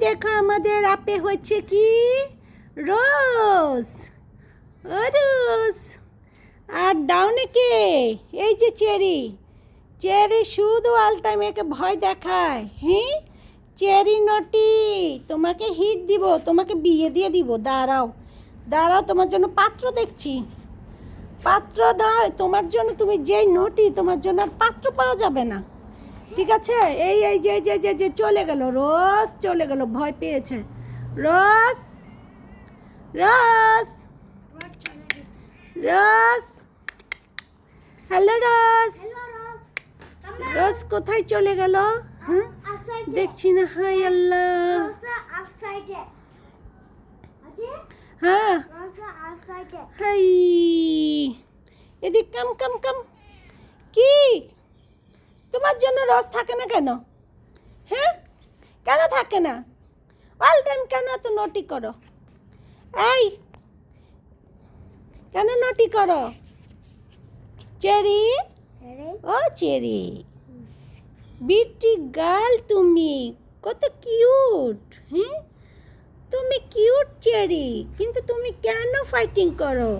দেখো আমাদের আপে হচ্ছে কি রোজ। ও রোজ। আর ডাউনে কে? এই যে চেরি। চেরি শুধু অল টাইম একে ভয় দেখায়। হ্যাঁ, চেরি নটি। তোমাকে হিট দিব, তোমাকে বিয়ে দিয়ে দিব। দাঁড়াও দাঁড়াও, তোমার জন্য পাত্র দেখছি। পাত্র নয় তোমার জন্য, তুমি যেই নটি তোমার জন্য আর পাত্র পাওয়া যাবে না। ঠিক আছে, এই এই যে যে যে যে চলে গেল রোজ, চলে গেল, ভয় পেয়েছে রোজ। রোজ রোজ, হ্যালো রোজ। রোজ কোথায় চলে গেল? হ্যাঁ, দেখছি না। হাই আল্লাহ। হ্যাঁ, হাই, এদিক কাম কাম কাম। কি তোমার জন্য রোজ থাকে না কেন? হ্যাঁ, কেন থাকে না? অল টাইম কেন এত নটি করো? এই কেন নটি করো? চেরি, ও চেরি, বিউটি গার্ল তুমি, কত কিউট। হ্যাঁ, তুমি কিউট চেরি, কিন্তু তুমি কেন ফাইটিং করো?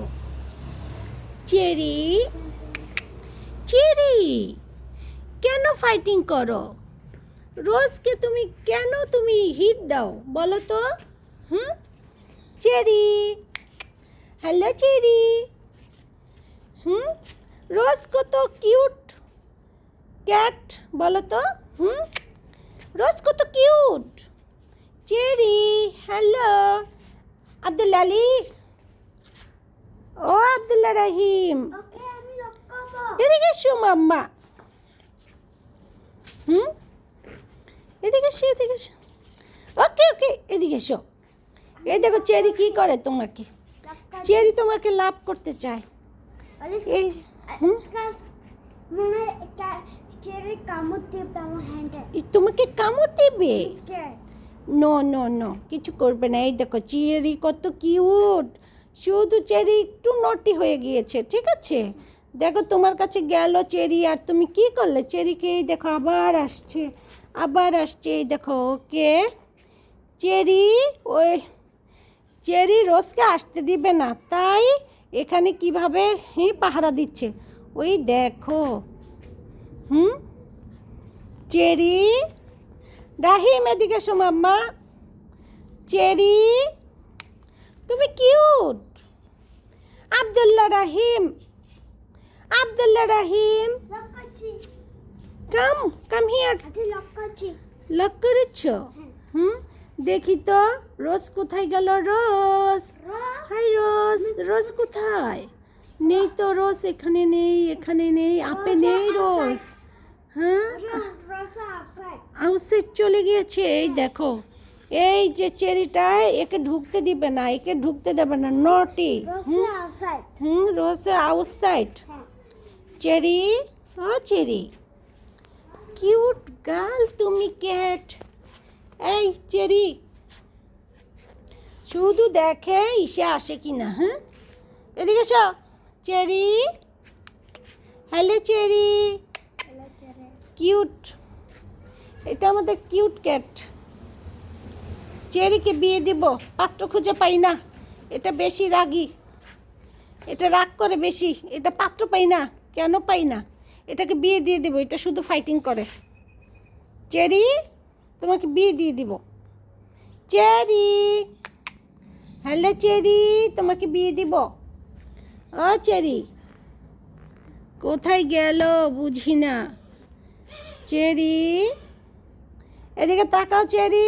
চেরি, চেরি, কেন ফাইটিং করো? রোজকে তুমি কেন তুমি হিট দাও বলো তো? হুম, চেরি, হ্যালো চেরি। হুম, রোজ কত কিউট ক্যাট বলো তো? হুম, রোজ কত cute. Cherry, hello. Abdul Ali, ও আব্দুল্লাহ রাহিম, এদিকে এসো মাম্মা। হুম, এদিকে এসো, এদিকে এসো। ওকে ওকে, এদিকে এসো। এই দেখো চেরি কি করে তোমাকে। চেরি তোমাকে লাভ করতে চায়। এই তোমাকে কামড় দেবে? নো নো নো, কিছু করবে না। এই দেখো চেরি কত কিউট, শুধু চেরি একটু নটি হয়ে গিয়েছে। ঠিক আছে, দেখো তোমার কাছে গেল চেরি, আর তুমি কি করলে চেরিকে? এই দেখো আবার আসছে, আবার আসছে। এই দেখো ওকে চেরি, ওই চেরি রোজকে আসতে দিবে না, তাই এখানে কিভাবে পাহারা দিচ্ছে ওই দেখো। হুম, চেরি, রাহিম এদিকে এসো মাম্মা। চেরি তুমি cute. Abdullah Rahim, Abdullah Rahim, come come here. Lock করেছ? হুম, দেখি তো রোজ কোথায় গেল? রোজ, হাই রোজ। রোজ কোথায়? নেই তো রোজ, এখানে নেই, এখানে নেই, আপে নেই রোজ। হ্যাঁ, আউটসাইড চলে গিয়েছে। এই দেখো এই যে চেরিটা, একে ঢুকতে দিবে না, একে ঢুকতে দেবে না, নটি। হুম, রোজ আউটসাইড। চেরি, ও চেরি, কিউট গার্ল তুমি ক্যাট। এই চেরি শুধু দেখে ইসে আসে কি না। হ্যাঁ, এদিকে এসো চেরি। হ্যালো চেরি, কিউট, এটা আমাদের কিউট ক্যাট। চেরিকে বিয়ে দিব, পাত্র খুঁজে পাই না। এটা বেশি রাগী, এটা রাগ করে বেশি, এটা পাত্র পাই না। কেন পাই না? এটাকে বিয়ে দিয়ে দেবো, এটা শুধু ফাইটিং করে। চেরি, তোমাকে বিয়ে দিয়ে দিব। চেরি, হ্যালো চেরি, তোমাকে বিয়ে দিব। ও চেরি কোথায় গেল বুঝি না। চেরি এদিকে তাকাও চেরি,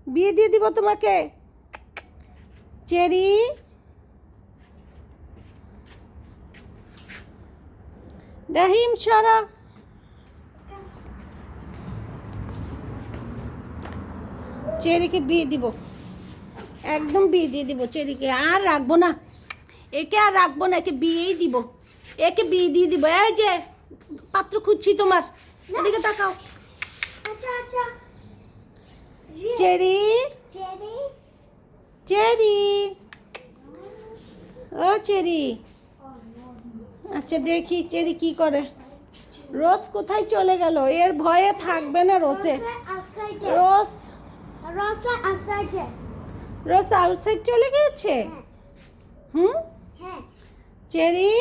বিয়ে দিয়ে দিব তোমাকে। চেরি, রাহিম সরা। চেরিকে বিয়ে দিব, একদম বিয়ে দিয়ে দিব। চেরিকে আর রাখবো না, একে আর রাখবো না, একে বিয়েই দিব, একে বিয়ে দিয়ে দিব। এই যে পাত্র খুঁজছি তোমার, এদিকে তাকাও। চেরি, চেরি, ও চেরি। আচ্ছা দেখি চেরি কি করে। রোজ কোথায় চলে গেল? এর ভয়ে থাকবে না রোজে। রোজ রোসা আউটসাইডে। রোসা আউটসাইড চলে গিয়েছে। হুম, হ্যাঁ চেরি,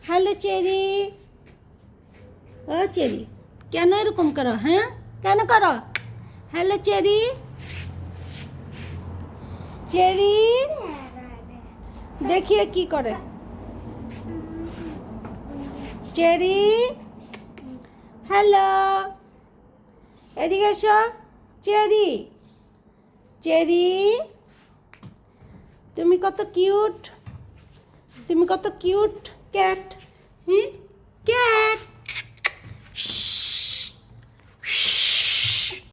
হ্যালো চেরি। ও চেরি, কেন এরকম করো? হ্যাঁ, কেন করো? Hello cherry. চেরি দেখিয়ে কি করে। চেরি, হ্যালো, এদিকে এসো। চেরি, চেরি, তুমি কত কিউট, তুমি কত কিউট ক্যাট। হুম, ক্যাট।